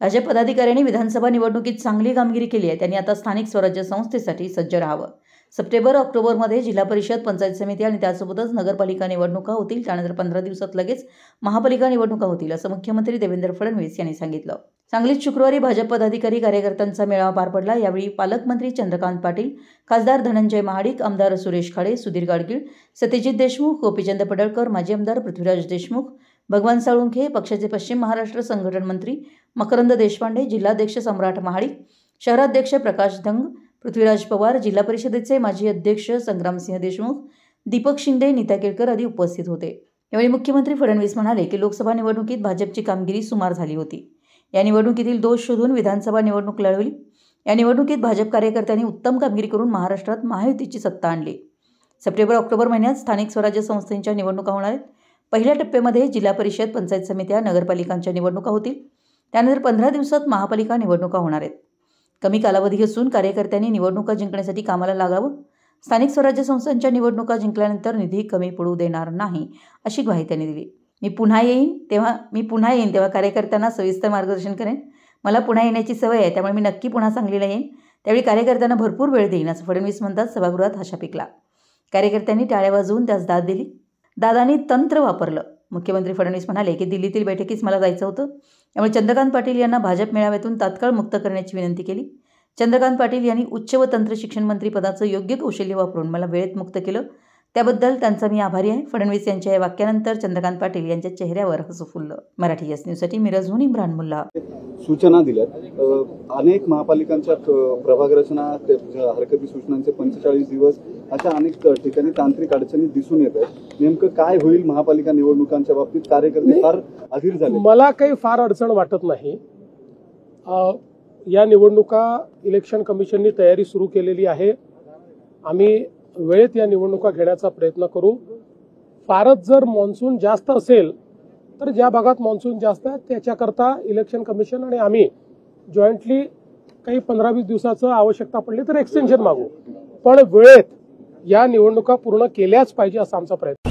भाजप पदाधिकाऱ्यांनी विधानसभा निवडणुकीत चांगली कामगिरी केली आहे। त्यांनी आता स्थानिक स्वराज्य संस्थेसाठी सज्ज राहावं। सप्टेंबर-ऑक्टोबरमध्ये जिल्हा परिषद, पंचायत समिती आणि त्यासोबतच नगरपालिका निवडणुका होतील। त्यानंतर 15 दिवसात लगेच महापालिका निवडणुका होतील, असं मुख्यमंत्री देवेंद्र फडणवीस यांनी सांगितलं। सांगलीत शुक्रवारी भाजप पदाधिकारी कार्यकर्त्यांचा मेळावा पार पडला। यावेळी पालकमंत्री चंद्रकांत पाटील, खासदार धनंजय महाडिक, आमदार सुरेश खाडे, सुधीर गाडगीळ, सत्यजित देशमुख, गोपीचंद पडळकर, माजी आमदार पृथ्वीराज देशमुख, भगवान साळुंखे, पक्षाचे पश्चिम महाराष्ट्र संघटन मंत्री मकरंद देशपांडे, जिल्हाध्यक्ष सम्राट महाडिक, शहराध्यक्ष प्रकाश धंग, पृथ्वीराज पवार, जिल्हा परिषदेचे माजी अध्यक्ष संग्रामसिंह देशमुख, दीपक शिंदे, नीता केळकर आदी उपस्थित होते। यावेळी मुख्यमंत्री फडणवीस म्हणाले की लोकसभा निवडणुकीत भाजपची कामगिरी सुमार झाली होती। या निवडणुकीतील दोष शोधून विधानसभा निवडणूक लढवली। या निवडणुकीत भाजप कार्यकर्त्यांनी उत्तम कामगिरी करून महाराष्ट्रात महायुतीची सत्ता आणली। सप्टेंबर-ऑक्टोबर महिन्यात स्थानिक स्वराज्य संस्थांच्या निवडणुका होणार आहेत। पहिल्या टप्प्यामध्ये जिल्हा परिषद, पंचायत समित्या, नगरपालिकांच्या निवडणुका होतील। त्यानंतर 15 दिवसात महापालिका निवडणुका होणार आहेत। कमी कालावधी असून कार्यकर्त्यांनी निवडणुका जिंकण्यासाठी कामाला लागावं। स्थानिक स्वराज्य संस्थांच्या निवडणुका जिंकल्यानंतर निधी कमी पडू देणार नाही, अशी ग्वाही त्यांनी दिली। मी पुन्हा येईन तेव्हा कार्यकर्त्यांना सविस्तर मार्गदर्शन करेन। मला पुन्हा येण्याची सवय आहे, त्यामुळे मी नक्की पुन्हा सांगलीला येईन। त्यावेळी कार्यकर्त्यांना भरपूर वेळ देईन, असं फडणवीस म्हणतात। सभागृहात हशा पिकला। कार्यकर्त्यांनी टाळ्या वाजवून त्यास दाद दिली। दादांनी तंत्र वापरलं। मुख्यमंत्री फडणवीस म्हणाले की दिल्लीतील बैठकीस मला जायचं होतं, त्यामुळे चंद्रकांत पाटील यांना भाजप मेळाव्यातून तात्काळ मुक्त करण्याची विनंती केली। चंद्रकांत पाटील यांनी उच्च व तंत्र शिक्षण मंत्री पदाचं योग्य कौशल्य वापरून मला वेळेत मुक्त केलं, त्याबद्दल त्यांचा मी आभारी आहे। फडणवीस यांच्या या वाक्यानंतर चंद्रकांत पाटील यांच्या चेहऱ्यावर हसू फुललं। मराठी एस न्यूजसाठी मिरजहून इम्रान मुल्ला। सूचना दिल्यात अनेक महापालिकांच्या प्रभाग रचना हरकती सूचनांचे 45 दिवस अशा अनेक ठिकाणी तांत्रिक अडचणी दिसून येत आहेत। नेमकं काय होईल महापालिका निवडणुकांच्या बाबतीत? कार्यकर्ते फार अधीर झाले। मला काही फार अडचण वाटत नाही। या निवडणुका इलेक्शन कमिशननी तयारी सुरू केलेली आहे। आम्ही वेळेत या निवडणुका घेण्याचा प्रयत्न करू। फारच जर मॉन्सून जास्त असेल तर ज्या भागात मॉन्सून जास्त आहे त्याच्याकरता इलेक्शन कमिशन आणि आम्ही जॉईंटली काही 15-20 दिवसाचं आवश्यकता पडली तर एक्सटेन्शन मागू, पण वेळेत या निवडणुका पूर्ण केल्याच पाहिजे असा आमचा प्रयत्न।